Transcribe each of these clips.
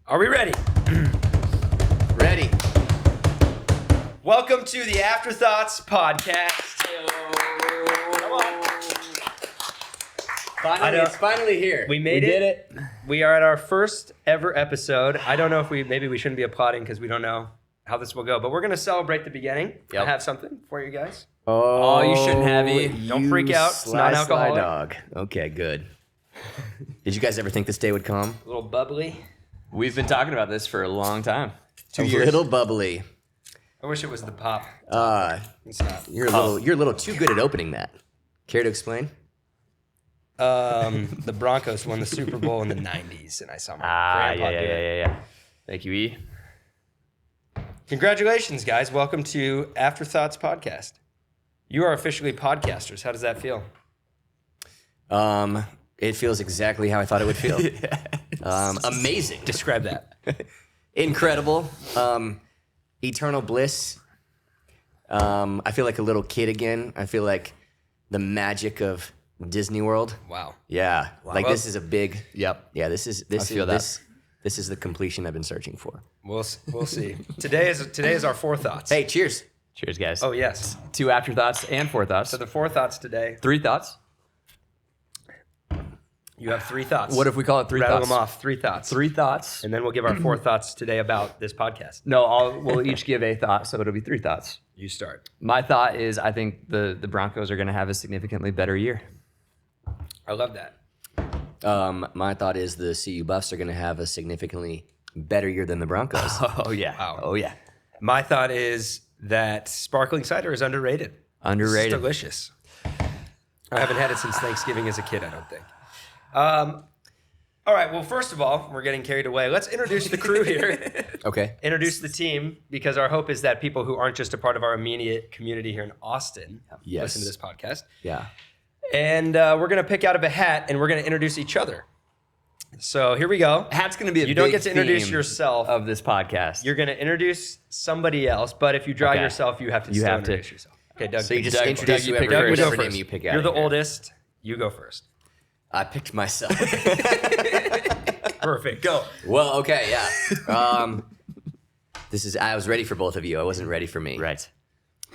Are we ready? Ready. Welcome to the Afterthoughts Podcast. Come on. Finally, it's finally here. We did it. We are at our first ever episode. I don't know if maybe we shouldn't be applauding because we don't know how this will go, but we're going to celebrate the beginning. Yep. I have something for you guys. Oh, you shouldn't have it. Don't freak out. It's non-alcoholic. Dog. Okay, good. Did you guys ever think this day would come? A little bubbly. We've been talking about this for a long time. 2 A years. little bubbly. I wish it was the pop. It's not. You're a little too good at opening that. Care to explain? The Broncos won the Super Bowl in the 90s, and I saw my grandpa do it. Yeah. Thank you, E. Congratulations, guys. Welcome to Afterthoughts Podcast. You are officially podcasters. How does that feel? It feels exactly how I thought it would feel. Amazing. Describe that. Incredible. Eternal bliss. I feel like a little kid again. I feel like the magic of Disney World. Wow. Yeah. Like Well, this is a big. Yep. Yeah. This is the completion I've been searching for. We'll see. Today is our Forethoughts. Hey, cheers. Cheers, guys. Oh yes. 2 Afterthoughts and Forethoughts. So the Forethoughts today. 3 thoughts. You have 3 thoughts. What if we call it 3 Rattle thoughts? them off. 3 thoughts. 3 thoughts. And then we'll give our 4 thoughts today about this podcast. No, we'll each give a thought, so it'll be 3 thoughts. You start. My thought is I think the Broncos are going to have a significantly better year. I love that. My thought is the CU Buffs are going to have a significantly better year than the Broncos. Oh, yeah. Wow. Oh, yeah. My thought is that sparkling cider is underrated. Underrated. It's delicious. I haven't had it since Thanksgiving as a kid, I don't think. All right. Well, first of all, we're getting carried away. Let's introduce the crew here. Okay. Introduce the team, because our hope is that people who aren't just a part of our immediate community here in Austin listen to this podcast. Yeah. And we're going to pick out of a hat, and we're going to introduce each other. So here we go. Hat's going to be a You big don't get to introduce theme yourself. of this podcast. You're going to introduce somebody else, but if you draw Okay. yourself, you have to You still have to. introduce yourself. Okay, Doug. So you just Doug, introduce you pick whoever first. go name first. you pick out. You're the of here. oldest. You go first. I picked myself. Perfect. Go. Well, okay, yeah. I was ready for both of you. I wasn't ready for me. Right.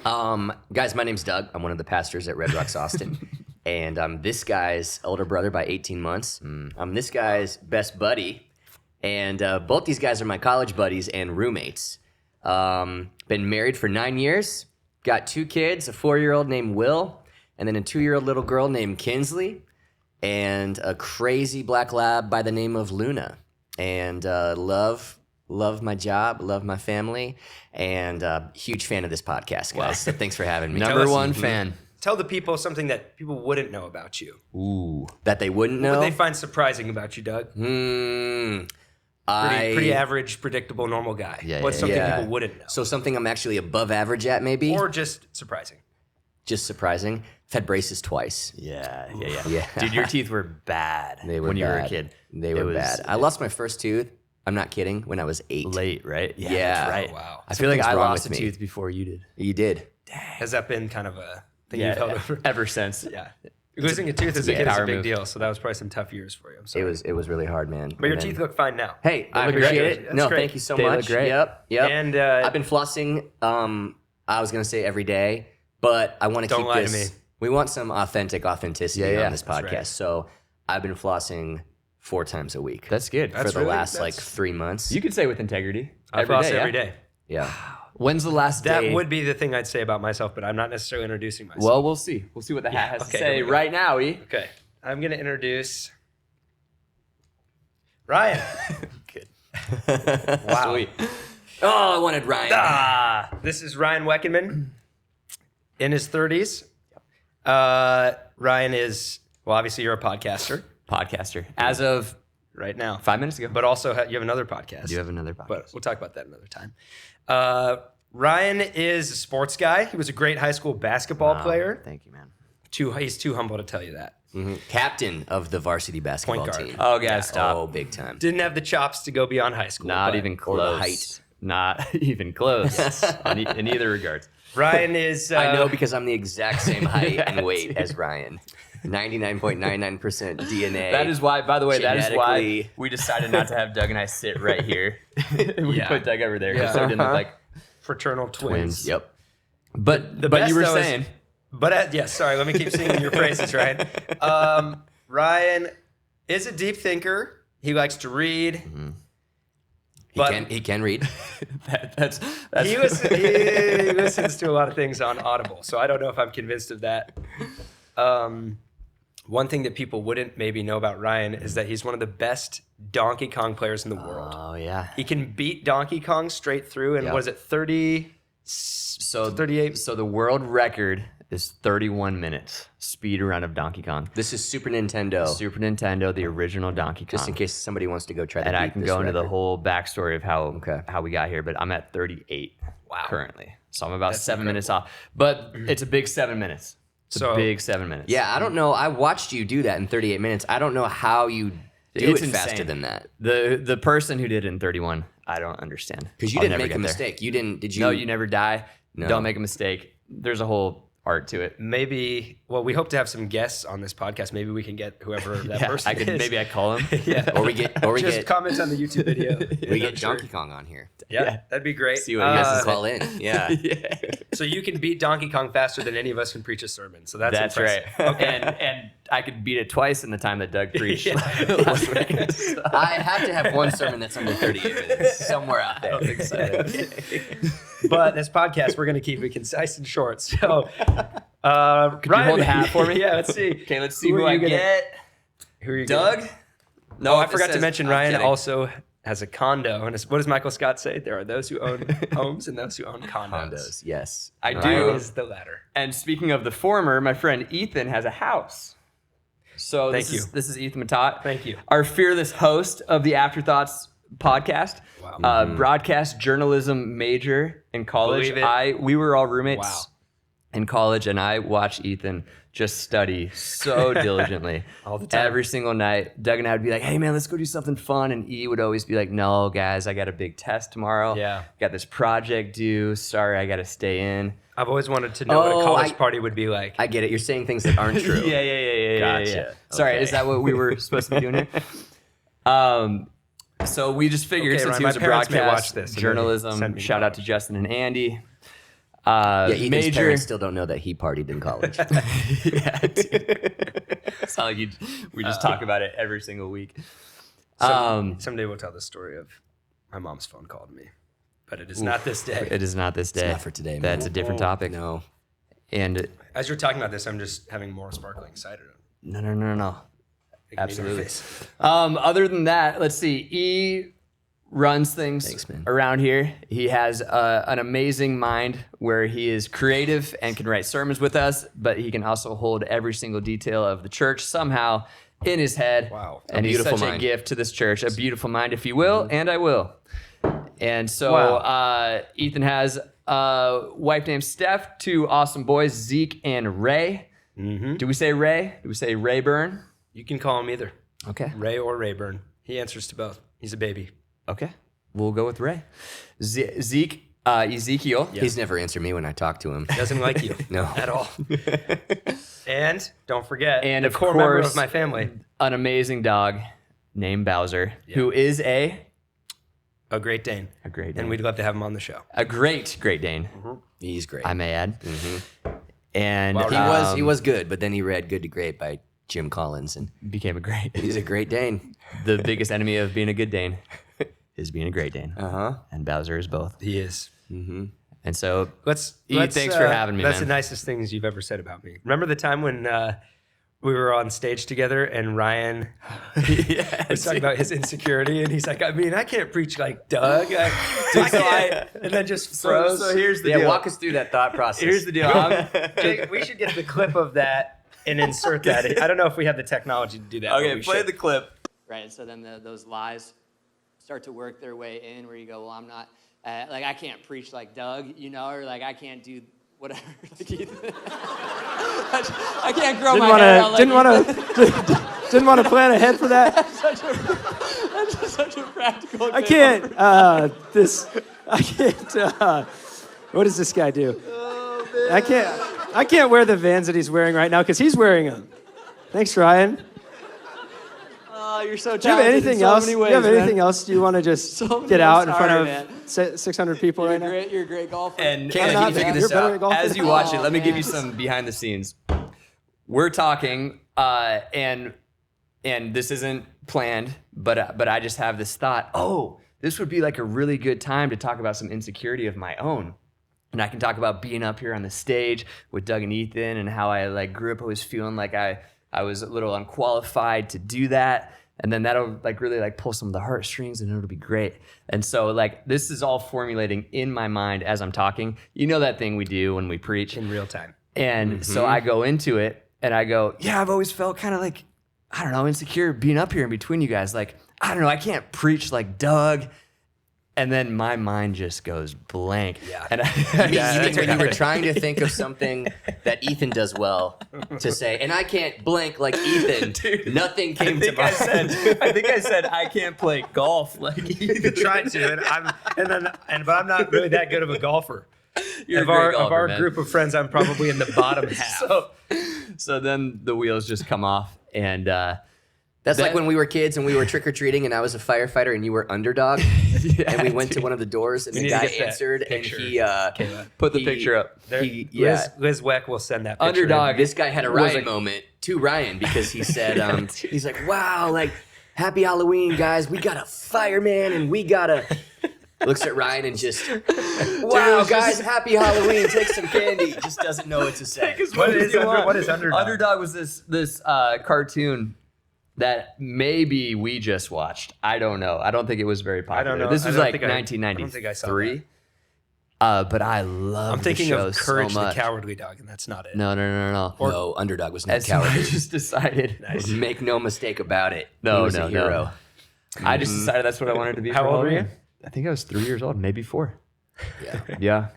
Guys, my name's Doug. I'm one of the pastors at Red Rocks Austin. And I'm this guy's older brother by 18 months. I'm this guy's best buddy. And both these guys are my college buddies and roommates. Been married for 9 years. Got 2 kids, a 4-year-old named Will, and then a 2-year-old little girl named Kinsley, and a crazy black lab by the name of Luna. And love my job, love my family, and huge fan of this podcast, guys. So thanks for having me. Number us- 1 fan. Tell the people something that people wouldn't know about you. Ooh. That they wouldn't What know? would they find surprising about you, Doug? Pretty average, predictable, normal guy. Yeah, What's yeah, something yeah. people wouldn't know? So something I'm actually above average at, maybe? Or just surprising. Just surprising. I've had braces twice. Yeah. Yeah. Dude, your teeth were bad They were when you were bad. a kid. They were bad. I lost my first tooth. I'm not kidding. When I was 8. Late, right? Yeah. That's right. Oh, wow. I feel like Something's I wrong lost a with me. tooth before you did. You did. Has that been kind of a thing you've held over? Ever since. Yeah. Losing a tooth as a Yeah, kid is a power big move. deal, so that was probably some tough years for you. I'm sorry. It was really hard, man. But your And then- teeth look fine now. Hey, I look appreciate great. it. That's No, great. thank you so They look much. great. Yep. And I've been flossing. I was gonna say every day, but I want to Don't keep lie to this. me. We want some authenticity Yeah, on this that's podcast. right. So I've been flossing 4 times a week That's good. for the really- last that's- like 3 months. You could say with integrity. I floss yeah? every day. Yeah. When's the last That day? would be the thing I'd say about myself, but I'm not necessarily introducing myself. Well, we'll see. We'll see what the hat has okay, to here say we go. right now, E. Okay. I'm going to introduce Ryan. Good. Wow. Sweet. Oh, I wanted Ryan. This is Ryan Wekenman in his 30s. Ryan is, well, obviously you're a podcaster Podcaster. As of right now, 5 minutes ago. but also you have another podcast. you have another podcast. But we'll talk about that another time. Ryan is a sports guy. He was a great high school basketball player. Thank you, man. He's too humble to tell you that. Captain of the varsity basketball Point guard. team. Oh, guys, stop. Oh, big time. Didn't have the chops to go beyond high school. Not but even or close. the height. Not even close. In either regards. Ryan is. I know because I'm the exact same height and weight as Ryan. 99.99% DNA. That is why, by the way, that is why Genetically- we decided not to have Doug and I sit right here. We Yeah. put Doug over there Yeah. so it didn't look like Fraternal twins. Yep. But best, you were though, is- saying Sorry, let me keep singing your praises, Ryan. Ryan is a deep thinker. He likes to read. He can read. that's He listens to a lot of things on Audible, so I don't know if I'm convinced of that. One thing that people wouldn't maybe know about Ryan is that he's one of the best Donkey Kong players in the world. Oh yeah. He can beat Donkey Kong straight through, and Yep. what is it, 38? so the world record is 31 minutes speed run of Donkey Kong. This is Super Nintendo. Super Nintendo, the original Donkey Kong. Just in case somebody wants to go try to And beat I can this go into the record. whole backstory of how we got here, but I'm at 38 currently. So I'm about 7 minutes off. But it's a big 7 minutes. It's a big 7 minutes. Yeah, I don't know. I watched you do that in 38 minutes. I don't know how you do It's it faster insane. than that. The person who did it in 31, I don't understand. Because you I'll didn't never make a get there. mistake. You didn't. Did you? No, you never die. No. Don't make a mistake. There's a whole art to it. Maybe, well, we hope to have some guests on this podcast. Maybe we can get whoever that person I could is. maybe I call him. Yeah. Or we get. Just comment on the YouTube video. We get Donkey Kong on here. Yeah, that'd be great. See what he has to say. Call in. Yeah. Yeah. So you can beat Donkey Kong faster than any of us can preach a sermon. So that's That's impressive. right. Okay. And I could beat it twice in the time that Doug preached Yeah. last week. So- I have to have one sermon that's under 38 minutes somewhere out there. But this podcast, we're going to keep it concise and short. So, Could you hold the hat for me? Yeah, let's see. Okay, let's see Who who are I you gonna- get. Who are you Doug? getting? No, Oh, I it forgot to says- mention I'm Ryan kidding. also has a condo. And what does Michael Scott say? There are those who own homes and those who own condos. Condos. Yes. I Ryan do. is the latter. And speaking of the former, my friend Ethan has a house. So Thank this you. is this is Ethan Matott. Thank you. Our fearless host of the Afterthoughts podcast. Wow. Broadcast journalism major in college. Believe it. We were all roommates Wow. in college, and I watched Ethan just study so diligently All the time. every single night. Doug and I would be like, "Hey man, let's go do something fun," and E would always be like, "No, guys, I got a big test tomorrow. Yeah. Got this project due. Sorry, I got to stay in." I've always wanted to know what a Oh, college party would be like. I get it. You're saying things that aren't true. Yeah. Gotcha. Sorry, Okay. is that what we were supposed to be doing here? So we just figured Okay, since Ryan, he my was a parents may broadcast watch this and journalism, send me shout out to knowledge. Justin and Andy. Yeah, Ethan's major. parents still don't know that he partied in college. Yeah, dude. It's not like we just talk about it every single week. Someday we'll tell the story of my mom's phone called me, but it is not this day. It is not this day. not for today, man. That's a different topic. No. And As you're talking about this, I'm just having more sparkling cider. no. Making me Absolutely. nervous. Other than that, let's see. E runs things Thanks, man. around here. He has an amazing mind where he is creative and can write sermons with us, but he can also hold every single detail of the church somehow in his head. Wow. And A he's beautiful such a mind. gift to this church. A beautiful mind, if you will, and I will. And so Wow. Ethan has a wife named Steph, two awesome boys, Zeke and Ray. Mm-hmm. Do we say Ray? Do we say Rayburn? You can call him either Okay. Ray or Rayburn. He answers to both. He's a baby. Okay, we'll go with Ray. Zeke, Ezekiel. He's never answered me when I talk to him. Doesn't like you No. at all. And don't forget, And the of core member course- of my family, An amazing dog named Bowser, who is a Great Dane. great Dane. And we'd love to have him on the show. a great Dane, He's great. I may add. And Wow. He was good, but then he read Good to Great by Jim Collins, and became a great. he's a great Dane. The biggest enemy of being a good Dane is being a great Dane. Uh-huh. And Bowser is both. He is. And so Let's thanks for having me, That's man. the nicest things you've ever said about me. Remember the time when we were on stage together and Ryan was talking about his insecurity, and he's like, I mean, I can't preach like Doug. I can't. And then just froze. so here's the deal. Walk us through that thought process. Here's the deal. Jake, we should get the clip of that and insert that. I don't know if we have the technology to do that. but we should. clip. Right, and so then those lies start to work their way in where you go, well, I'm not, like, I can't preach like Doug, you know, or like, I can't do whatever. I can't grow my hair out like Didn't want to plan ahead for that. That's just such a practical I example. can't. What does this guy do? I can't wear the Vans that he's wearing right now because he's wearing them. Thanks, Ryan. Oh, you're so Do you have talented anything in so else? many Do ways, you have man. anything else? Do you want to just So get many- out in sorry, front man. of 600 people right now? You're a great golfer. And Kayla, I'm can not- you figure you're this better out? at golfing. as you watch it, let me give you man. some behind the scenes. We're talking, and this isn't planned, but I just have this thought. Oh, this would be like a really good time to talk about some insecurity of my own. And I can talk about being up here on the stage with Doug and Ethan and how I like grew up always feeling like I was a little unqualified to do that. And then that'll like really like pull some of the heartstrings and it'll be great. And so like this is all formulating in my mind as I'm talking. You know that thing we do when we preach. In real time. And so I go into it and I go, yeah, I've always felt kind of like, I don't know, insecure being up here in between you guys. Like, I don't know, I can't preach like Doug. And then my mind just goes blank. Yeah. And You mean when you were trying to think of something that Ethan does well to say, and I can't blank like Ethan, nothing came to mind. I think I said I can't play golf like Ethan. Tried to, but I'm not really that good of a golfer. You're of a great our golfer, man. group of friends, I'm probably in the bottom half. So then the wheels just come off and That's like when we were kids and we were trick-or-treating and I was a firefighter and you were underdog. And we went to one of the doors and the need to guy get that answered and picture, he Kayla. put the picture up. Liz Weck will send that picture. Underdog. this guy had a Was Ryan like- moment to Ryan because he said, he's like, wow, like, happy Halloween, guys. We got a fireman and we got a... Looks at Ryan and just, wow, guys, happy Halloween. Take some candy. Just doesn't know what to say. What is Underdog? Underdog was this cartoon that maybe we just watched. I don't know. I don't think it was very popular. I don't know. This I was don't like think I don't think I saw 1993. But I love I'm thinking the show of Courage so the much. Cowardly Dog, and that's not it. No. No, Underdog was not And so I cowardly. just decided. Make no mistake about it. No, he was no, a no. hero. I just decided that's what I wanted to be. How for old were Halloween. you? I think I was 3 years old, maybe 4. Yeah. Yeah.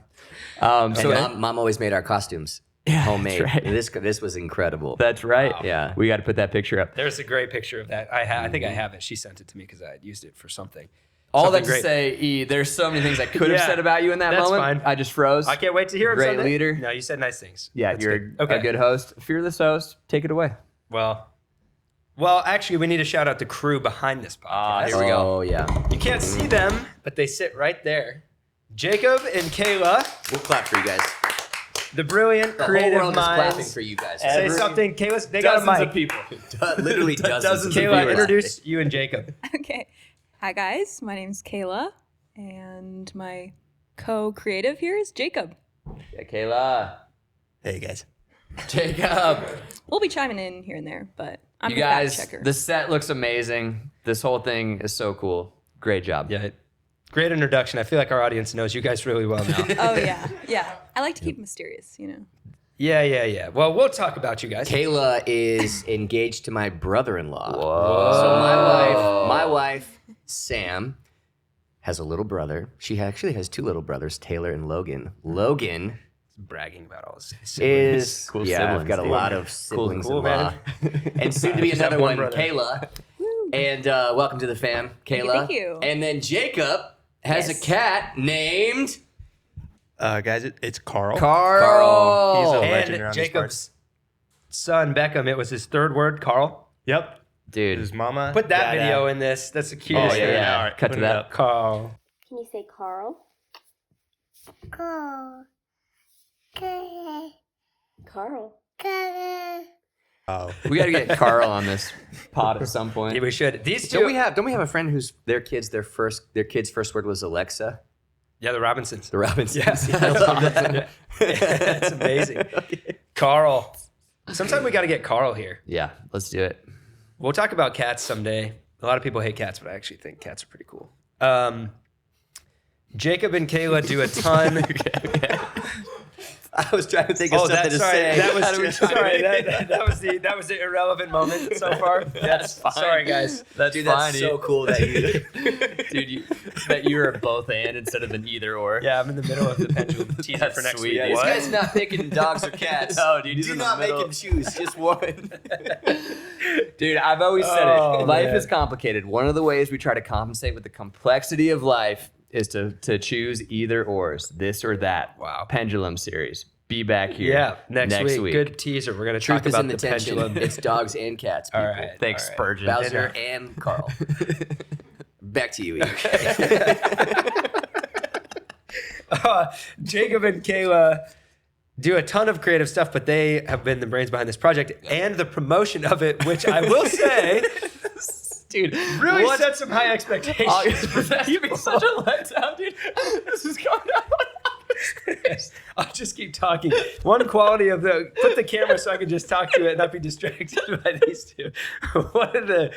And So mom always made our costumes Yeah, homemade. that's right. This was incredible. that's right. Yeah. We got to put that picture up. There's a great picture of that. I think I have it. She sent it to me because I had used it for something. All Something that to great. say, E, there's so many things I could have Yeah, said about you in that that's moment. fine. I just froze. I can't wait to hear it. Great someday. leader. No, you said nice things. Yeah, That's you're good. Okay. a good host. Fearless host. Take it away. Well, actually, we need to shout out the crew behind this podcast. Here we go. Oh, yeah. You can't see them, but they sit right there. Jacob and Kayla, We'll clap for you guys. the brilliant The whole creative world is clapping minds. for you guys. Say something, Kayla. They got a mic. people. Literally dozens of Kayla, viewers. introduce you and Jacob. Okay. Hi, guys. My name's Kayla, and my co-creative here is Jacob. Yeah, Kayla. Hey, guys. Jacob. We'll be chiming in here and there, but I'm You the guys, fact checker. the set looks amazing. This whole thing is so cool. Great job. Yeah, great introduction. I feel like our audience knows you guys really well now. Oh, yeah. I like to keep it mysterious, you know. Yeah. Well, we'll talk about you guys. Kayla is engaged to my brother-in-law. Whoa. So my wife, Sam, has a little brother. She actually has 2 little brothers, Taylor and Logan. Logan Bragging about all his is siblings. Cool yeah, siblings, I've got a dude. lot of siblings cool, in law, and soon to be Just have another one one, brother. Kayla. And welcome to the fam, Kayla. Thank you. And then Jacob has Yes. a cat named Guys, it's Carl. Carl. He's a And legend around these Jacob's parts. son, Beckham, it was his 3rd word, Carl. Yep. Dude. His mama. Put that dada. video in this. That's the cutest Oh, yeah, thing. yeah. All right. Cut to put it that. up. Carl. Can you say Carl? Carl. Carl. Oh. We got to get Carl on this pod at some point. Yeah, we should. These 2. Don't we have a friend whose their kid's first word was Alexa? Yeah, the Robinsons. The Robinsons. Yes. I love that. That's amazing. Carl. Sometime we got to get Carl here. Yeah, let's do it. We'll talk about cats someday. A lot of people hate cats, but I actually think cats are pretty cool. Jacob and Kayla do a ton. I was trying to think of something to say. That How do we was try sorry. to- That was the irrelevant moment so far. That's fine. Sorry, guys. That's Dude, fine. that's so cool that you. Dude, that you were both and instead of an either or. Yeah, I'm in the middle of the pendulum teaser That's for next sweet, week. dude. This What? guy's not picking dogs or cats. No, dude, he's Do in the not make middle. him choose just one. Dude, I've always said Oh, it. Life man. is complicated. One of the ways we try to compensate with the complexity of life is to choose either ors, this or that. Wow. Pendulum series. be back here. Yeah, next week. Good teaser. We're going to Truth talk is about in the the tension. pendulum. It's dogs and cats. All People. right. Thanks, all right. Spurgeon. Bowser and Carl. Back to you, Ian. Jacob and Kayla do a ton of creative stuff, but they have been the brains behind this project and the promotion of it, which I will say, dude, really set some high expectations. That's gonna be such a letdown, dude. This is going out. I'll just keep talking. One quality of put the camera so I can just talk to it and not be distracted by these two. One of the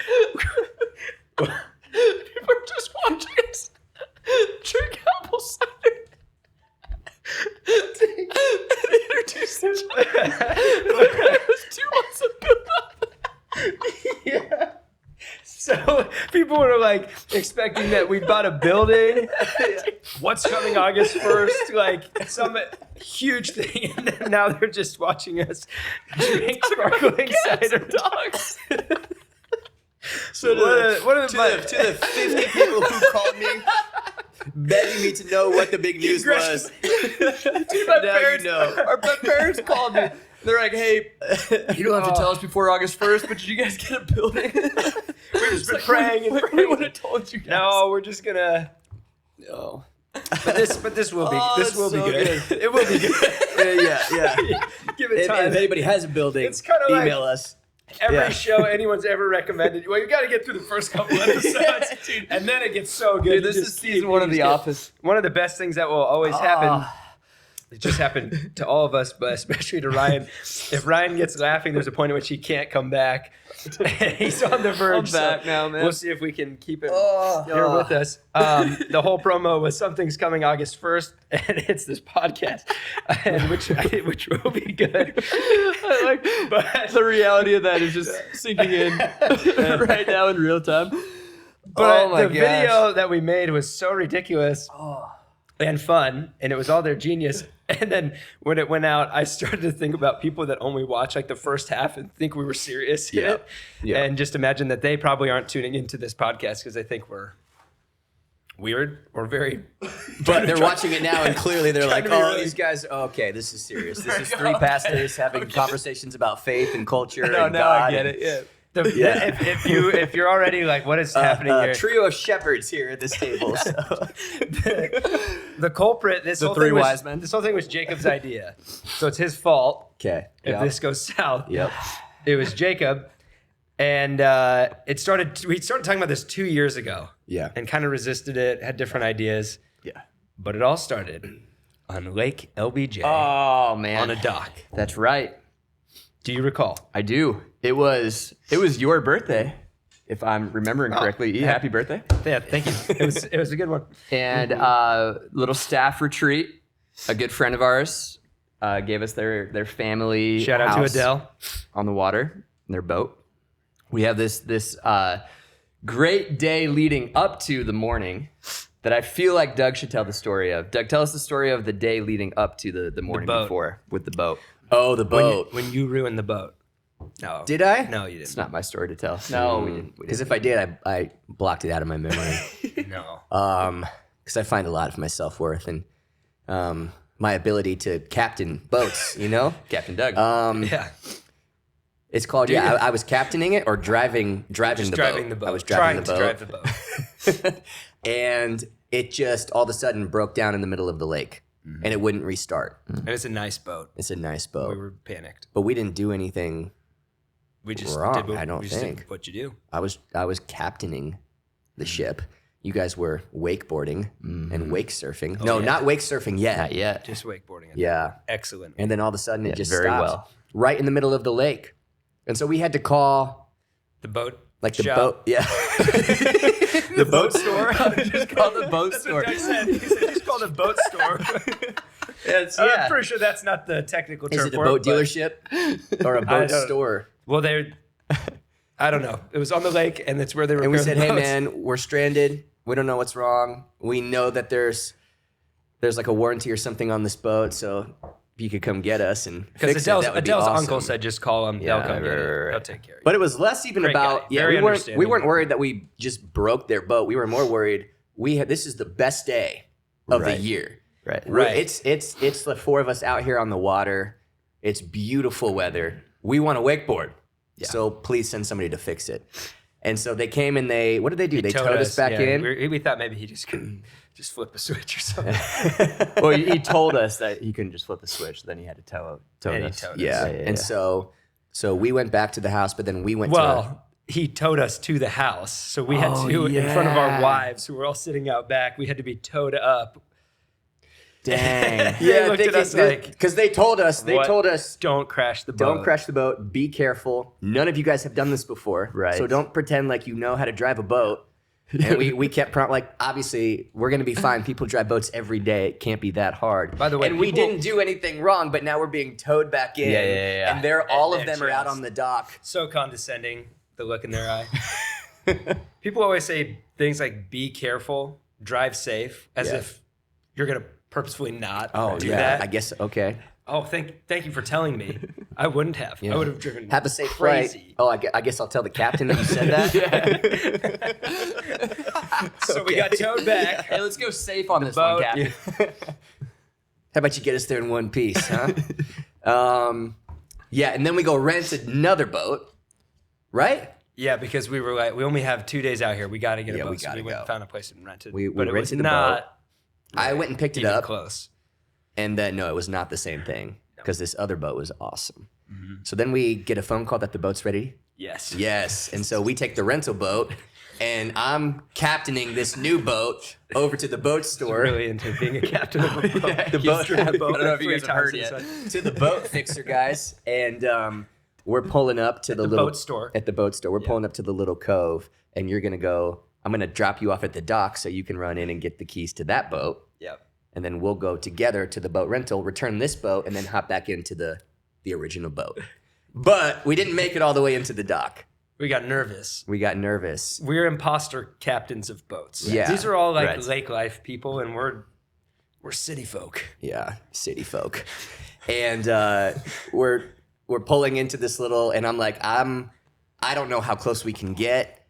People are just watching us drink apple cider. Introduce each other. It was 2 months of build-up. yeah. So people were like expecting that we bought a building. What's coming August 1st? Like some huge thing. And then now they're just watching us drink sparkling cider. Dogs. So to the 50 people who called me, begging me to know what the big news was. Dude, Now you know. my parents called me. They're like, hey, you don't have to tell us before August 1st, but did you guys get a building? We've just been praying and We praying. would have told you guys. No, we're just gonna. No. But this will be this will be so good. It will be good. Yeah. Give it If time. anybody has a building, It's kinda like- email us. Every show anyone's ever recommended. Well, you got to get through the first couple episodes, and then it gets so good. Dude, this is season 1 of The Office. One of the best things that will always happen. It just happened to all of us, but especially to Ryan. If Ryan gets laughing, there's a point at which he can't come back. He's on the verge. I'm back now, man. We'll see if we can keep him here with us. The whole promo was something's coming August 1st, and it's this podcast, and which will be good. But the reality of that is just sinking in right now in real time. But the video that we made was so ridiculous and fun, and it was all their genius. And then when it went out, I started to think about people that only watch like the first half and think we were serious in it. Yeah. And just imagine that they probably aren't tuning into this podcast because they think we're weird or very... But they're watching it now, and clearly they're like, to be oh, really- these guys, okay, this is serious. This is 3 pastors having conversations about faith and culture and now God. I get it. Yeah. If you're already like, what is happening here? Trio of shepherds here at this table. So. The culprit, this whole 3 thing was, wise men. This whole thing was Jacob's idea. So it's his fault Okay. if this goes south. Yep. It was Jacob. And we started talking about this 2 years ago. Yeah. And kind of resisted it, had different ideas. Yeah. But it all started on Lake LBJ Oh, man. on a dock. That's right. Do you recall? I do. It was your birthday, if I'm remembering correctly. yeah. Happy birthday. Yeah, thank you. It was a good one. And little staff retreat. A good friend of ours gave us their family Shout out to house Adele. on the water, their boat. We have this great day leading up to the morning that I feel like Doug should tell the story of. Doug, tell us the story of the day leading up to the morning boat. before with the boat. Oh, the boat. When you ruined the boat. No. Did I? No, you It's didn't. not my story to tell. No, we didn't. Because if I did, I blocked it out of my memory. No. Because I find a lot of my self-worth and my ability to captain boats, you know? Captain Doug. Yeah. It's called, I was captaining it or driving Just the driving boat. the boat. I was driving Trying the to boat. drive the boat. And it just all of a sudden broke down in the middle of the lake and it wouldn't restart. And it's a nice boat. It's a nice We boat. were panicked. But we didn't do anything. We just Wrong, did what, I don't we just did think. what you do. I was captaining the ship. You guys were wakeboarding and wake surfing. No, not wake surfing yet. Not yet. Just wakeboarding. Yeah. Excellent. And then all of a sudden it just very stopped well. right in the middle of the lake. And so we had to call The boat. like the shop. boat. Yeah. The boat store. Just call the boat store. He said just called a boat store. I'm pretty sure that's not the technical term Is it a for boat but- dealership or a I boat don't- store? Well, I don't know. It was on the lake, and that's where they were. And we said, "Hey, man, we're stranded. We don't know what's wrong. We know that there's like a warranty or something on this boat, so if you could come get us and because fix it, that would be Adele's awesome." uncle said, just call them. Yeah, They'll come get right, it. right. They'll take care of you. But it was less even Great about guy. Very we weren't understanding. worried that we just broke their boat. We were more worried this is the best day of the year. Right. It's the four of us out here on the water. It's beautiful weather. We want a wakeboard. Yeah. So please send somebody to fix it. And so they came and what did they do? They towed us back in. We thought maybe he just couldn't just flip a switch or something. Well, he told us that he couldn't just flip the switch. Then he had to tow And he us. towed us. Yeah. And so we went back to the house, but then we went He towed us to the house. So we had to, in front of our wives who were all sitting out back, we had to be towed up. Dang. They looked at us like, because they told us, don't crash the boat. don't crash the boat. Be careful. None of you guys have done this before. Right. So don't pretend like you know how to drive a boat. And we kept obviously, we're going to be fine. People drive boats every day. It can't be that hard. By the way, and we didn't do anything wrong, but now we're being towed back in. Yeah. And all of And them are out on the dock. So condescending, the look in their eye. People always say things like, be careful, drive safe, as if you're going to purposefully not do that. I guess, okay. Oh, thank you for telling me. I wouldn't have. I would have driven Have a safe crazy. flight. Oh, I guess I'll tell the captain that you said that. So we got towed back. Hey, let's go safe on this boat, one, Captain. How about you get us there in one piece, huh? And then we go rent another boat, right? Yeah, because we were like, we only have 2 days out here. We got to get a boat. we So gotta we went go. and found a place and rented. We but it was rented the not I went and picked it even up. close. And then, no, it was not the same thing because this other boat was awesome. So then we get a phone call that the boat's ready. Yes. Yes. And so we take the rental boat, and I'm captaining this new boat over to the boat store. Really into being a captain of a boat. The boat, driven a boat I don't know if you like guys have heard 3 yet. times to the boat fixer, guys. And we're pulling up to the the little boat store. At the boat store. We're pulling up to the little cove, and you're going to go, I'm going to drop you off at the dock so you can run in and get the keys to that boat. Yep. And then we'll go together to the boat rental, return this boat, and then hop back into the original boat. But we didn't make it all the way into the dock. We got nervous. We got nervous. We're imposter captains of boats. Yeah. These are all like Right. lake life people, and we're city folk. Yeah, city folk. And we're pulling into this little, and I'm like, I don't know how close we can get.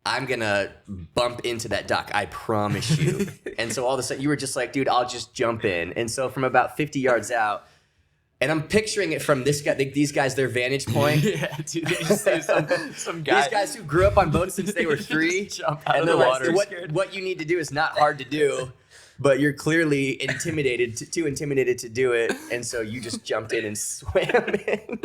I'm gonna bump into that dock, I promise you. And so all of a sudden you were just like, dude, I'll just jump in. And so from about 50 yards out, and I'm picturing it from these guys, their vantage point. Yeah, dude, they just say some guy. These guys who grew up on boats since they were 3. Jump out and of they're the like, water. what you need to do is not hard to do, but you're clearly too intimidated to do it. And so you just jumped in and swam in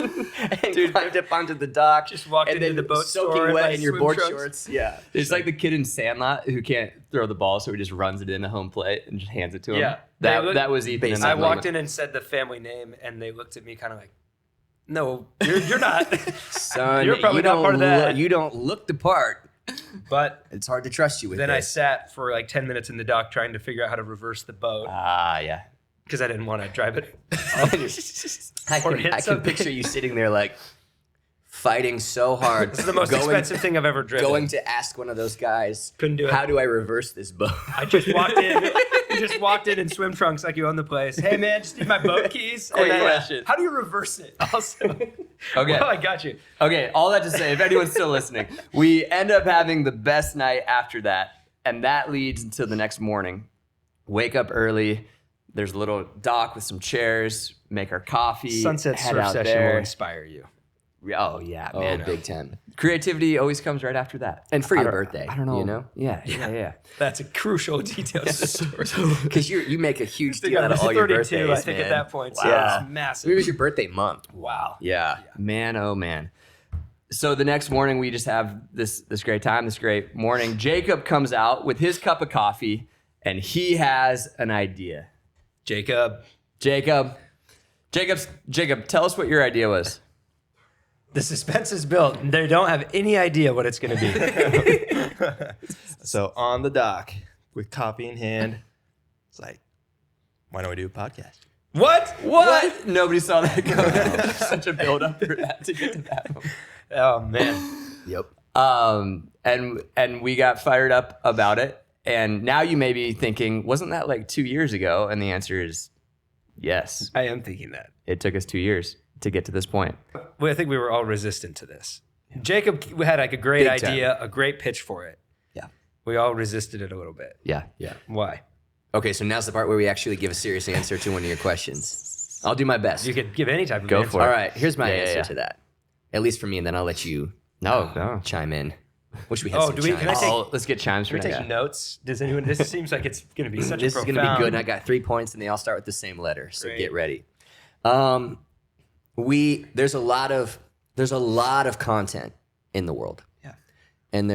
and climbed up onto the dock. Just walked and into then the boat store soaking in wet my in your swim board trunks. shorts. Yeah. It's like the kid in Sandlot who can't throw the ball, so he just runs it into home plate and just hands it to him. Yeah. That was Ethan. in that I walked moment. in and said the family name, and they looked at me kind of like, no, you're not. Son, You're probably you not don't part of that. You don't look the part. But It's hard to trust you with then I this. sat for like 10 minutes in the dock trying to figure out how to reverse the boat Ah, yeah. because I didn't want to drive it. I Or can, hit I can something. picture you sitting there like fighting so hard. This is the most expensive thing I've ever driven. Going to ask one of those guys, Couldn't do it. how do I reverse this boat? I just walked in. You just walked in swim trunks like you own the place. Hey man, just need my boat keys. Quick And then, question. how do you reverse it? Also, Okay. well, I got you. Okay, all that to say, if anyone's still listening, we end up having the best night after that, and that leads until the next morning. Wake up early. There's a little dock with some chairs. Make our coffee. Sunset head surf out session will there. inspire you. Oh yeah, Oh, man. Big Ten. Creativity always comes right after that. And for I your don't- birthday, I don't know. you know? Yeah. That's a crucial detail to the story. Because you make a huge I think deal I out of was all your 32, birthdays, I think, man. at that point. So Wow. it's massive. It was your birthday month. Wow. Yeah. Man, oh man. So the next morning we just have this great time, this great morning. Jacob comes out with his cup of coffee and he has an idea. Jacob, Jacob, tell us what your idea was. the suspense is built. They don't have any idea what it's going to be. So on the dock with coffee in hand, it's like, why don't we do a podcast? What? Nobody saw that coming. Such a build up for that to get to that moment. Oh man. Yep. And we got fired up about it. And now you may be thinking, wasn't that like 2 years ago? And the answer is yes. I am thinking that. It took us 2 years to get to this point. Well, I think we were all resistant to this. Jacob had like a great Big time. idea, a great pitch for it. Yeah. We all resisted it a little bit. Yeah. Yeah. Why? Okay, so now's the part where we actually give a serious answer to one of your questions. I'll do my best. You could give any type of Go answer. for it. All right, here's my Yeah, answer yeah. to that. At least for me, and then I'll let you No. chime in. Wish we had Oh, some do we- chimes. can I take- Oh, let's get chimes Can for we take next. notes? Does anyone? This seems like it's going to be such This a is profound. going to be good, and I got 3 points, and they all start with the same letter, so Great. get ready. There's a lot of content in the world. Yeah. And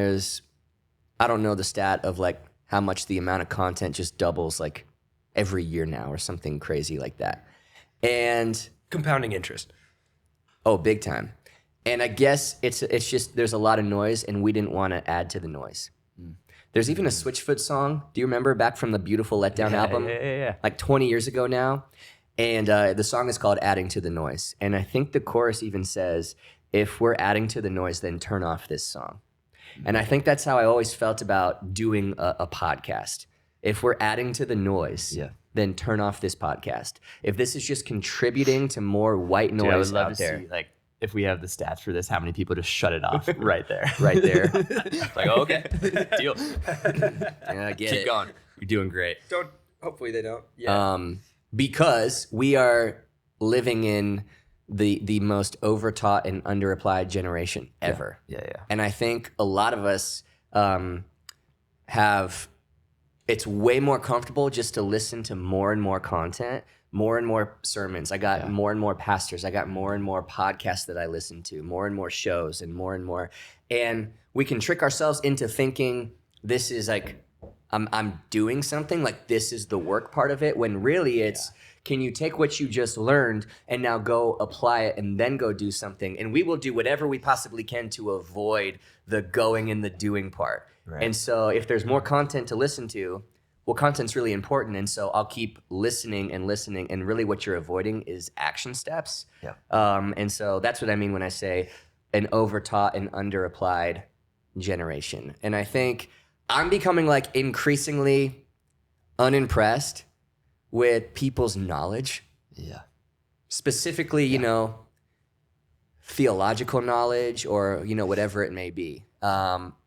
I don't know the stat of like how much the amount of content just doubles like every year now or something crazy like that. And Compounding interest. oh, big time. And I guess it's just there's a lot of noise, and we didn't want to add to the noise. There's even a Switchfoot song. Do you remember back from the Beautiful Letdown album? Yeah. Like 20 years ago now. And the song is called Adding to the Noise. And I think the chorus even says, if we're adding to the noise, then turn off this song. And I think that's how I always felt about doing a podcast. If we're adding to the noise, then turn off this podcast. If this is just contributing to more white noise Dude, I would love out to there. see, like, if we have the stats for this, how many people just shut it off right there. Right there. Like, oh, okay, deal. I get Keep it. going. You're doing great. Don't. Hopefully they don't. Yeah. Because we are living in the most overtaught and underapplied generation ever. Yeah. And I think a lot of us it's way more comfortable just to listen to more and more content, more and more sermons. I got more and more pastors. I got more and more podcasts that I listen to, more and more shows and more. And we can trick ourselves into thinking this is like, I'm doing something, like this is the work part of it, when really it's, can you take what you just learned and now go apply it and then go do something? And we will do whatever we possibly can to avoid the going and the doing part. Right. And so if there's more content to listen to, well, content's really important. And so I'll keep listening. And really what you're avoiding is action steps. Yeah. And so that's what I mean when I say an overtaught and underapplied generation. And I think I'm becoming like increasingly unimpressed with people's knowledge. Yeah. Specifically, you know, theological knowledge or, you know, whatever it may be.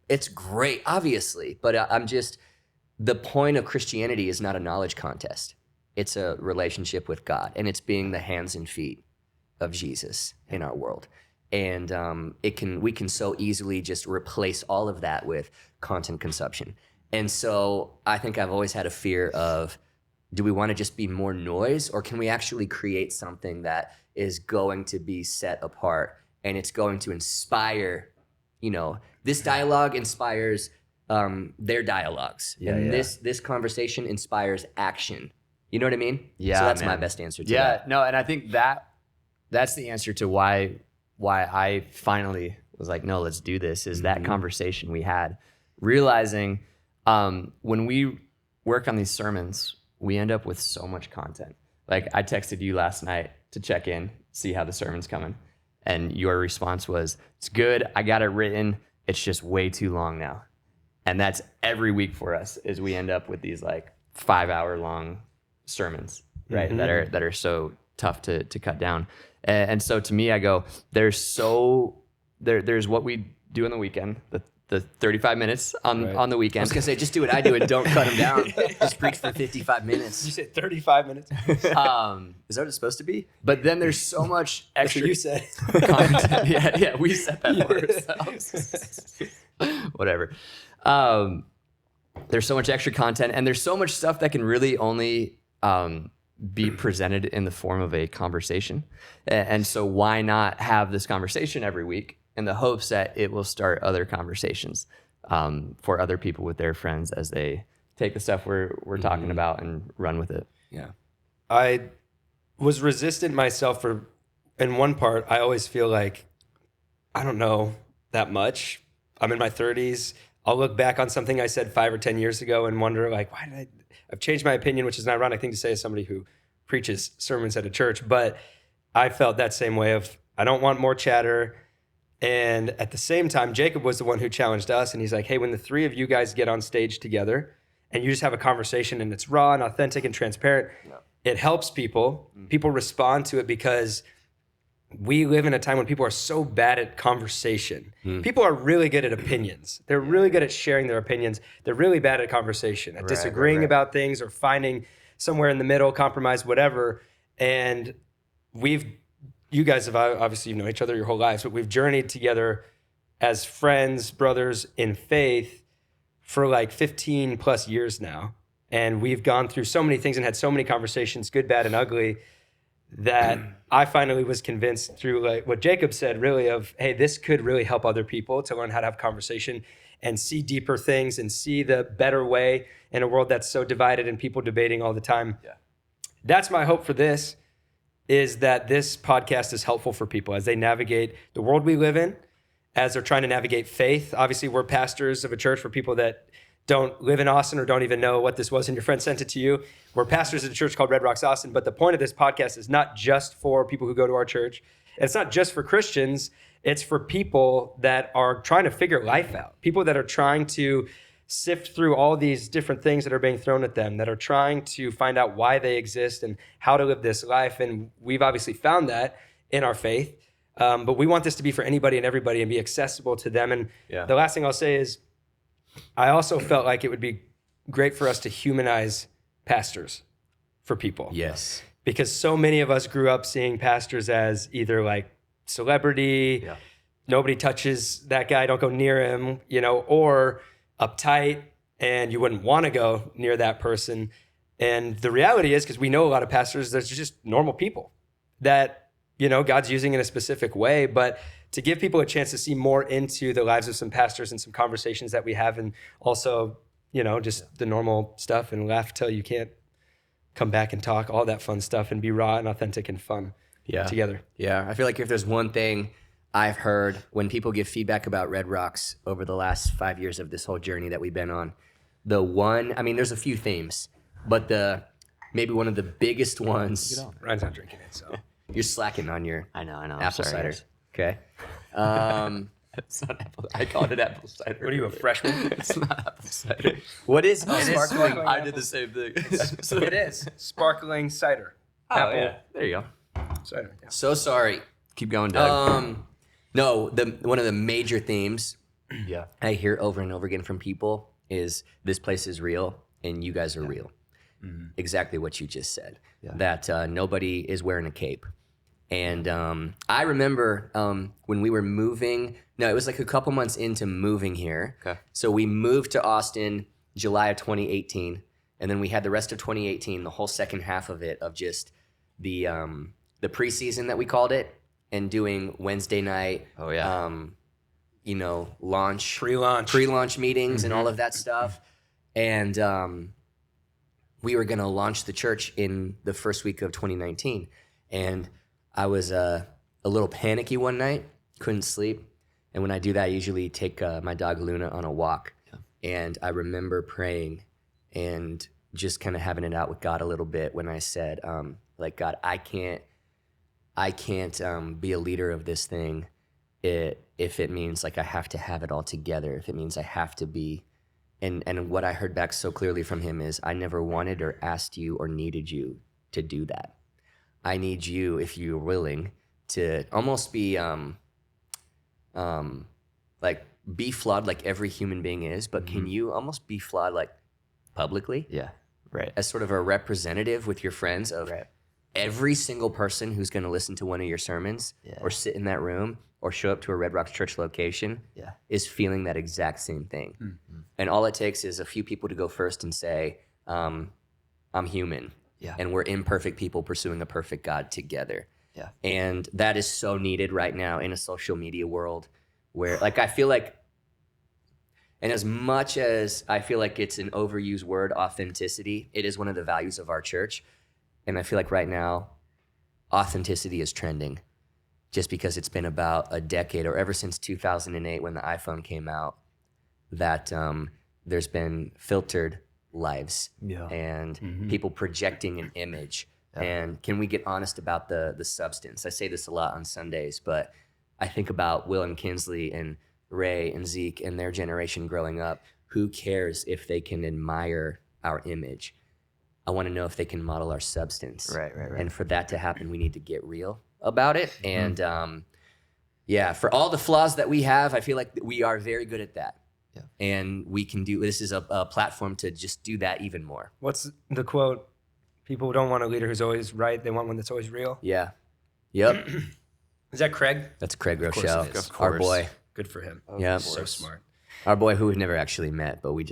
It's great, obviously, but I'm just, the point of Christianity is not a knowledge contest. It's a relationship with God, and it's being the hands and feet of Jesus in our world. And we can so easily just replace all of that with content consumption. And so I think I've always had a fear of, do we want to just be more noise, or can we actually create something that is going to be set apart and it's going to inspire, you know, this dialogue inspires their dialogues. This conversation inspires action. You know what I mean? Yeah, so that's man. my best answer to Yeah, that. no, and I think that's the answer to why I finally was like, no, let's do this, is that conversation we had. Realizing when we work on these sermons, we end up with so much content. Like I texted you last night to check in, see how the sermon's coming. And your response was, it's good, I got it written, it's just way too long now. And that's every week for us, is we end up with these like 5-hour long sermons, right? Mm-hmm. That are so tough to cut down. And so to me, I go, there's what we do on the weekend, the 35 minutes on the I weekend. was going to say, just do what I do and don't cut them down. Just preach for 55 minutes. You said 35 minutes. Is that what it's supposed to be? But then there's so much That's extra what you said. content. Yeah, we set that for ourselves. Whatever. There's so much extra content, and there's so much stuff that can really only be presented in the form of a conversation. And so why not have this conversation every week in the hopes that it will start other conversations for other people with their friends as they take the stuff we're talking about and run with it. Yeah. I was resistant myself in one part, I always feel like I don't know that much. I'm in my 30s. I'll look back on something I said 5 or 10 years ago and wonder like, I've changed my opinion, which is an ironic thing to say as somebody who preaches sermons at a church. But I felt that same way of, I don't want more chatter. And at the same time, Jacob was the one who challenged us. And he's like, hey, when the three of you guys get on stage together and you just have a conversation and it's raw and authentic and transparent, it helps people. People respond to it because we live in a time when people are so bad at conversation. People are really good at opinions. They're really good at sharing their opinions. They're really bad at conversation, at disagreeing about things or finding somewhere in the middle, compromise, whatever. And you guys have obviously known each other your whole lives, but we've journeyed together as friends, brothers in faith for like 15 plus years now. And we've gone through so many things and had so many conversations, good, bad, and ugly, that I finally was convinced through like what Jacob said, really, of, hey, this could really help other people to learn how to have conversation and see deeper things and see the better way in a world that's so divided and people debating all the time. Yeah. That's my hope for this, is that this podcast is helpful for people as they navigate the world we live in, as they're trying to navigate faith. Obviously, we're pastors of a church for people that don't live in Austin or don't even know what this was and your friend sent it to you. We're pastors at a church called Red Rocks Austin, but the point of this podcast is not just for people who go to our church. It's not just for Christians. It's for people that are trying to figure life out, people that are trying to sift through all these different things that are being thrown at them, that are trying to find out why they exist and how to live this life. And we've obviously found that in our faith, but we want this to be for anybody and everybody and be accessible to them. And the last thing I'll say is, I also felt like it would be great for us to humanize pastors for people. Yes. Because so many of us grew up seeing pastors as either like celebrity, nobody touches that guy, don't go near him, or uptight and you wouldn't want to go near that person. And the reality is, because we know a lot of pastors, there's just normal people that, God's using in a specific way, but to give people a chance to see more into the lives of some pastors and some conversations that we have, and also, just the normal stuff, and laugh till you can't come back and talk, all that fun stuff, and be raw and authentic and fun together. Yeah, I feel like if there's one thing I've heard when people give feedback about Red Rocks over the last 5 years of this whole journey that we've been on, there's a few themes, but maybe one of the biggest ones. Ryan's not drinking it, so. You're slacking on your I know. apple cider. Guys. Okay. It's not apple. I called it apple cider. What are you, a freshman? It's not apple cider. What is sparkling? I did the same thing. It is sparkling cider. Apple Yeah. There you go. cider. Yeah. So sorry. Keep going, Doug. No, one of the major themes Yeah. I hear over and over again from people is this place is real and you guys are real. Mm-hmm. Exactly what you just said. Yeah. That nobody is wearing a cape. And I remember when we were moving, it was like a couple months into moving here. Okay. So we moved to Austin July of 2018. And then we had the rest of 2018, the whole second half of it, of just the preseason that we called it, and doing Wednesday night, launch, pre-launch meetings and all of that stuff. And we were going to launch the church in the first week of 2019. And I was a little panicky one night, couldn't sleep. And when I do that, I usually take my dog Luna on a walk. Yeah. And I remember praying and just kind of having it out with God a little bit when I said, God, I can't be a leader of this thing if it means like I have to have it all together, if it means I have to be. And what I heard back so clearly from him is, I never wanted or asked you or needed you to do that. I need you, if you're willing, to almost be be flawed like every human being is, but can you almost be flawed like publicly? Yeah, right. As sort of a representative with your friends of every single person who's going to listen to one of your sermons or sit in that room or show up to a Red Rocks church location is feeling that exact same thing. Mm-hmm. And all it takes is a few people to go first and say, I'm human. Yeah. And we're imperfect people pursuing a perfect God together. Yeah. And that is so needed right now in a social media world where, I feel like, and as much as I feel like it's an overused word, authenticity, it is one of the values of our church. And I feel like right now, authenticity is trending just because it's been about a decade or ever since 2008 when the iPhone came out that there's been filtered lives and people projecting an image. Yeah. And can we get honest about the substance? I say this a lot on Sundays, but I think about Will and Kinsley and Ray and Zeke and their generation growing up. Who cares if they can admire our image? I want to know if they can model our substance. Right. And for that to happen, we need to get real. about it. And for all the flaws that we have, I feel like we are very good at that. Yeah. And we can do, this is a platform to just do that even more. What's the quote? People don't want a leader who's always right. They want one that's always real. Yeah. Yep. Is that Craig? That's Craig course Rochelle, it is. Of our course. boy. Good for him. Yeah. So smart. Our boy who we've never actually met, but we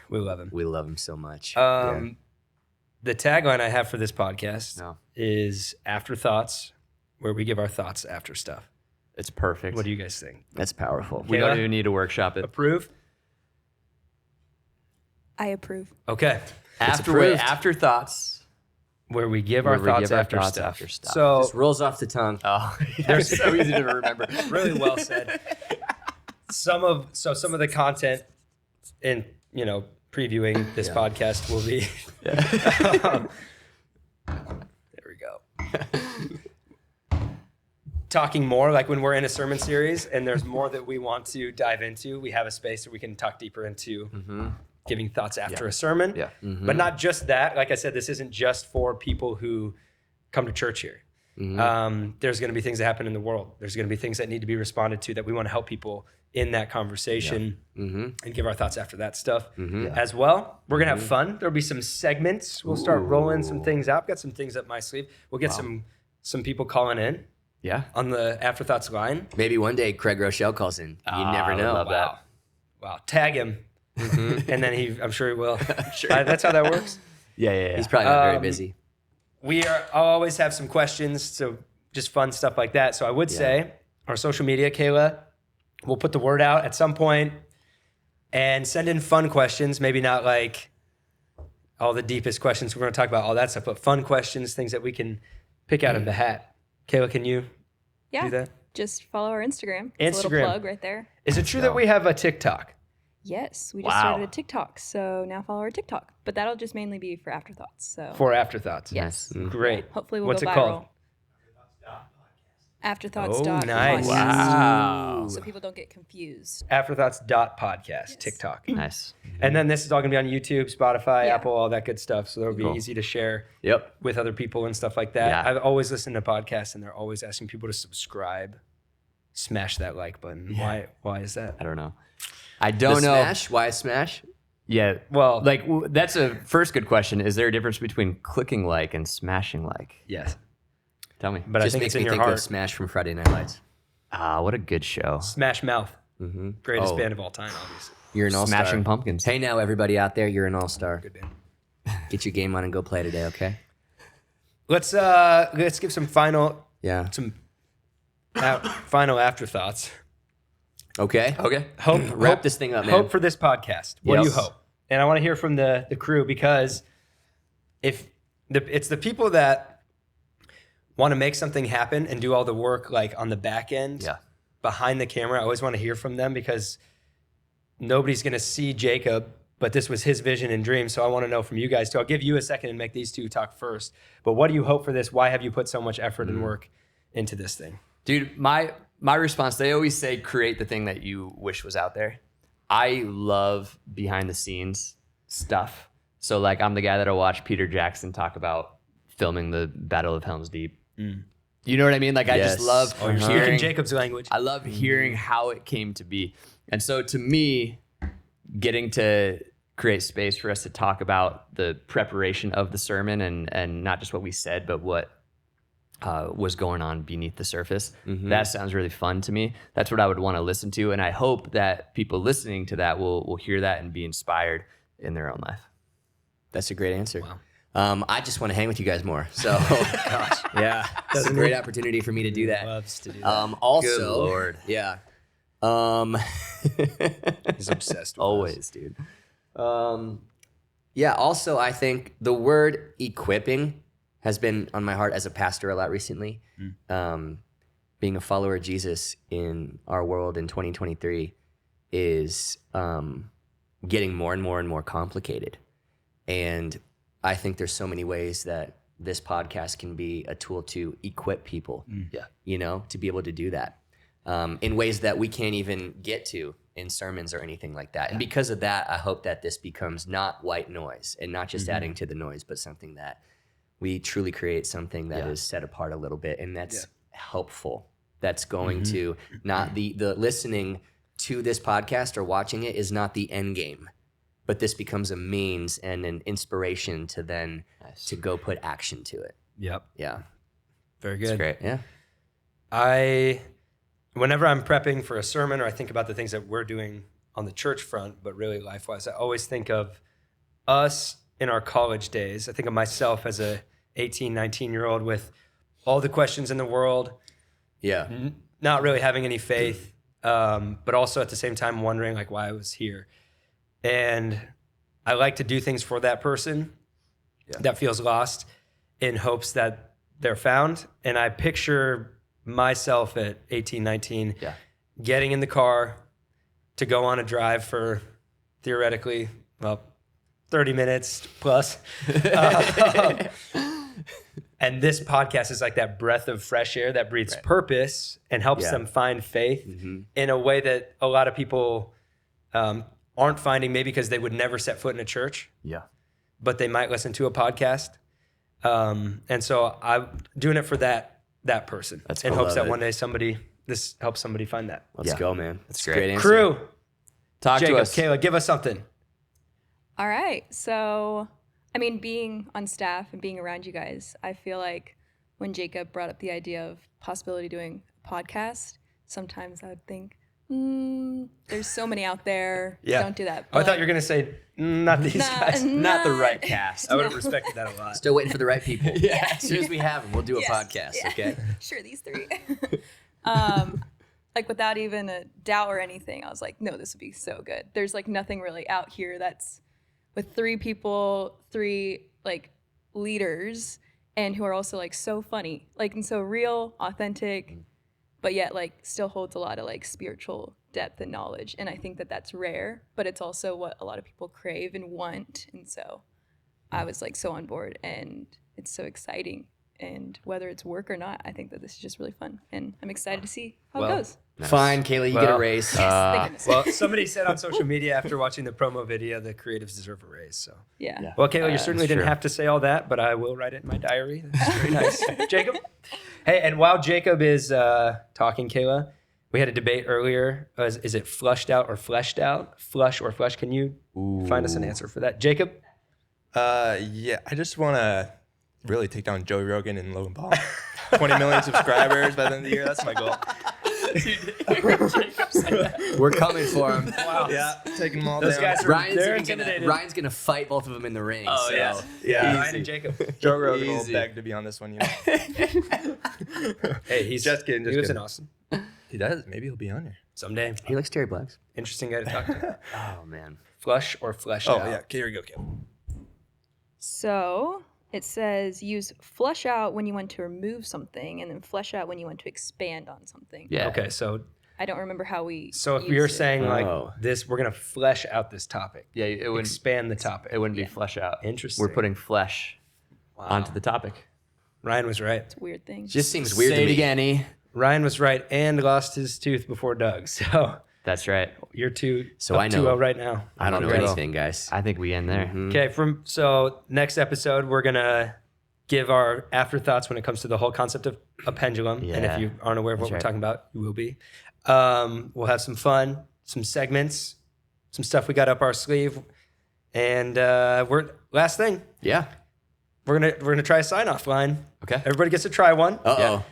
We love him. so much. The tagline I have for this podcast is Afterthoughts, where we give our thoughts after stuff. It's perfect. What do you guys think? That's powerful. We don't Kayla? even need to workshop it. Approve? I approve. Okay. Afterthoughts. Where we give our thoughts after stuff. So Just rolls off the tongue. Oh, they're so easy to remember. really well said. Some of the content in previewing this podcast will be there we go. Talking more like when we're in a sermon series and there's more that we want to dive into, we have a space that we can talk deeper into giving thoughts after a sermon. Yeah. But not just that. Like I said, this isn't just for people who come to church here. There's going to be things that happen in the world. There's going to be things that need to be responded to that we want to help people in that conversation and give our thoughts after that stuff as well. We're going to have fun. There'll be some segments. We'll start rolling some things out. Got some things up my sleeve. We'll get some people calling in on the Afterthoughts line. Maybe one day Craig Rochelle calls in. You never know. Love that. Wow. Tag him. And then I'm sure he will. That's how that works. Yeah. He's probably not very busy. I'll always have some questions, so just fun stuff like that. So I would say our social media, Kayla, we'll put the word out at some point and send in fun questions, maybe not like all the deepest questions. We're going to talk about all that stuff, but fun questions, things that we can pick out of the hat. Kayla, can you do that? Just follow our Instagram. It's a little plug right there. Is it true that we have a TikTok? Yes, we just started a TikTok, so now follow our TikTok. But that'll just mainly be for Afterthoughts. So For Afterthoughts. yes, Great. hopefully we'll What's go it viral. called? Afterthoughts. Oh, nice. Wow. So people don't get confused. Afterthoughts.podcast, TikTok. Nice. And then this is all going to be on YouTube, Spotify, Yeah. Apple, all that good stuff. So it'll be Cool. easy to share Yep. with other people and stuff like that. Yeah. I've always listened to podcasts and they're always asking people to subscribe. Smash that like button. Yeah. Why is that? I don't know. I don't know. Smash? Why smash? Yeah. Well, Like that's a first good question. Is there a difference between clicking like and smashing like? yes. Tell me. But Just I think makes it's in me your think heart. of Smash from Friday Night Lights. What a good show. Smash Mouth. Greatest Oh. band of all time, obviously. You're an all-star. Smashing Pumpkins. Hey now, everybody out there, you're an all-star. Good band. Get your game on and go play today, okay? Let's give some final Yeah. final afterthoughts. Okay. Okay. Wrap this thing up, man. Hope for this podcast. What do you Yes. hope? And I want to hear from the crew, because it's the people that want to make something happen and do all the work like on the back end behind the camera. I always want to hear from them, because nobody's going to see Jacob, but this was his vision and dream. So I want to know from you guys too. I'll give you a second and make these two talk first. But what do you hope for this? Why have you put so much effort and work into this thing? Dude, my response, they always say create the thing that you wish was out there. I love behind the scenes stuff. So like I'm the guy that'll watch Peter Jackson talk about filming the Battle of Helm's Deep. You know what I mean? Like I just Yes. love You're speaking Jacob's language. I love hearing how it came to be. And so to me, getting to create space for us to talk about the preparation of the sermon and not just what we said, but what was going on beneath the surface. That sounds really fun to me. That's what I would want to listen to. And I hope that people listening to that will hear that and be inspired in their own life. That's a great answer. Wow. I just want to hang with you guys more. So, yeah, it's a great opportunity for me to do that. Loves to do that. Also, Good Lord. yeah. He's obsessed with Always, dude. Yeah, also, I think the word equipping has been on my heart as a pastor a lot recently. Being a follower of Jesus in our world in 2023 is getting more and more and more complicated. And I think there's so many ways that this podcast can be a tool to equip people, to be able to do that in ways that we can't even get to in sermons or anything like that. And because of that, I hope that this becomes not white noise and not just adding to the noise, but something that we truly create something that is set apart a little bit. And that's helpful. That's going to not the listening to this podcast or watching it is not the end game, but this becomes a means and an inspiration to then to go put action to it. Yep. Yeah. Very good. It's great. Yeah. Whenever I'm prepping for a sermon or I think about the things that we're doing on the church front, but really life-wise, I always think of us in our college days. I think of myself as a 18, 19-year-old with all the questions in the world, Yeah. not really having any faith, but also at the same time wondering like why I was here. And I like to do things for that person that feels lost in hopes that they're found. And I picture myself at 18, 19, getting in the car to go on a drive for theoretically, 30 minutes plus. And this podcast is like that breath of fresh air that breathes purpose and helps them find faith in a way that a lot of people aren't finding, maybe because they would never set foot in a church. Yeah. But they might listen to a podcast. And so I'm doing it for that person That's in cool. hopes Love that it. one day this helps somebody find that. Let's go, man. That's great. answer. Crew, Talk Jacob, to us. Kayla, give us something. All right. So, I mean, being on staff and being around you guys, I feel like when Jacob brought up the idea of possibility doing a podcast, sometimes I would think, there's so many out there. Yeah. Don't do that. Oh, I thought you were going to say, not these guys. Not the right cast. I would have respected that a lot. Still waiting for the right people. As soon as we have them, we'll do a podcast, okay? Sure, these three. Like without even a doubt or anything, I was like, no, this would be so good. There's like nothing really out here that's with three people, three like leaders, and who are also like so funny, like and so real, authentic, but yet like still holds a lot of like spiritual depth and knowledge. And I think that that's rare, but it's also what a lot of people crave and want. And so I was like so on board, and it's so exciting. And whether it's work or not, I think that this is just really fun, and I'm excited to see how it goes. Fine, Kayla, you get a raise. Thank goodness. Well, somebody said on social media after watching the promo video, the creatives deserve a raise. So, Yeah. well, Kayla, you certainly that's didn't true. have to say all that, but I will write it in my diary. That's very nice. Jacob? Hey, and while Jacob is talking, Kayla, we had a debate earlier. Is it flushed out or fleshed out? Flush or flesh? Can you find us an answer for that? Jacob? Yeah, I just want to really take down Joe Rogan and Logan Paul. 20 million subscribers by the end of the year. That's my goal. We're coming for him. Wow. Yeah, taking them all Those down. guys are they're intimidated. Ryan's gonna fight both of them in the ring. Oh, so. yeah. Yeah, Ryan and Jacob. Joe Rogan will Easy. beg to be on this one. You know, Hey, he's Just kidding, just He lives in kidding. Austin. he does. Maybe he'll be on here. Someday. He likes Terry Blacks. Interesting guy to talk to. Oh man. Flush or fleshed Oh out? yeah, okay, here we go, Kim. So it says use flush out when you want to remove something, and then flesh out when you want to expand on something. Yeah. Okay, so I don't remember how we. if used you're it. saying like Oh. this, we're gonna flesh out this topic. Yeah, it wouldn't. Expand the topic. It wouldn't be flesh out. Interesting. We're putting flesh onto the topic. Ryan was right. It's a weird thing. Just seems weird Say to it me. again, E. Ryan was right and lost his tooth before Doug. So That's right. you're So I know. 2-0 right now. I don't know Very well. anything, guys. I think we end there. Okay, so next episode we're gonna give our afterthoughts when it comes to the whole concept of a pendulum. And if Yeah. you aren't aware of what That's we're right. talking about, you will be. We'll have some fun, some segments, some stuff we got up our sleeve, and last thing Yeah. we're gonna try a sign off line. Okay. Everybody gets to try one, Uh-oh.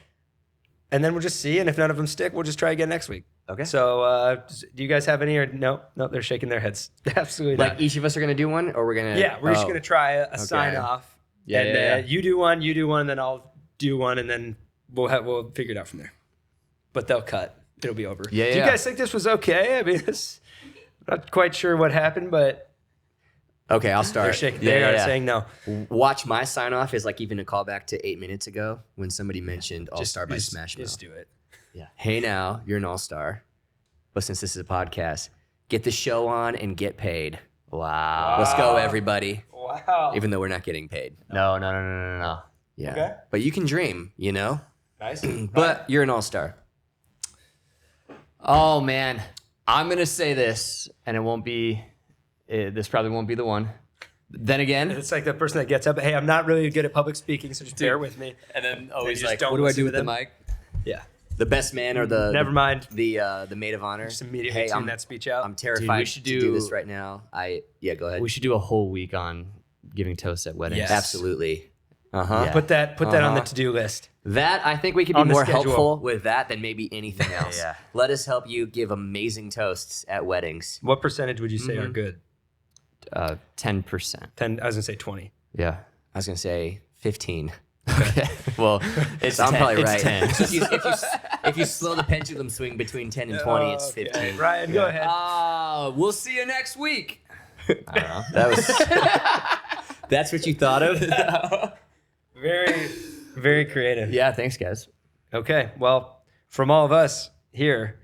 and then we'll just see. And if none of them stick, we'll just try again next week. Okay. So do you guys have any? Or no, they're shaking their heads. Absolutely Like not. each of us are gonna do one, or we're gonna. Yeah, we're just Oh. gonna try a sign off. Yeah, and yeah. you do one, then I'll do one, and then we'll figure it out from there. But they'll cut. It'll be over. Yeah, Do you yeah. guys think this was okay? I mean, not quite sure what happened, but Okay, I'll they're start. shaking. Yeah, They are yeah. saying no. Watch my sign off is like even a callback to 8 minutes ago when somebody mentioned All Star by Smash Mouth. Just do it. Yeah. Hey now, you're an all-star. But since this is a podcast, get the show on and get paid. Wow. Let's go, everybody. Wow. Even though we're not getting paid. No. Yeah. Okay. But you can dream, you know? Nice. But you're an all-star. Oh man, I'm gonna say this, and it won't be. This probably won't be the one. Then again, It's like the person that gets up. Hey, I'm not really good at public speaking, so just bear with me. and then always always just like, don't What do I listen do to with the them. mic? Yeah. The best man or the Never mind. the maid of honor. Just immediately tune that speech out. I'm terrified we should to do do- this right now. Go ahead. We should do a whole week on giving toasts at weddings. Yes. Absolutely. Uh-huh. Yeah. Put that on the to-do list. That, I think we could be On the more schedule. helpful with that than maybe anything else. Yeah. Let us help you give amazing toasts at weddings. What percentage would you say are good? 10%. 10. I was gonna say 20. Yeah. I was going to say 15. Okay. Well, it's I'm 10. probably It's right. 10. So if you slow the pendulum swing between 10 and 20, it's 15. Ryan, go ahead. We'll see you next week. I don't know. That was. That's what you thought of? Very, very creative. Yeah, thanks, guys. Okay. Well, from all of us here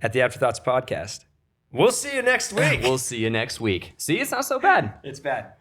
at the Afterthoughts podcast, we'll see you next week. We'll see you next week. See, it's not so bad. It's bad.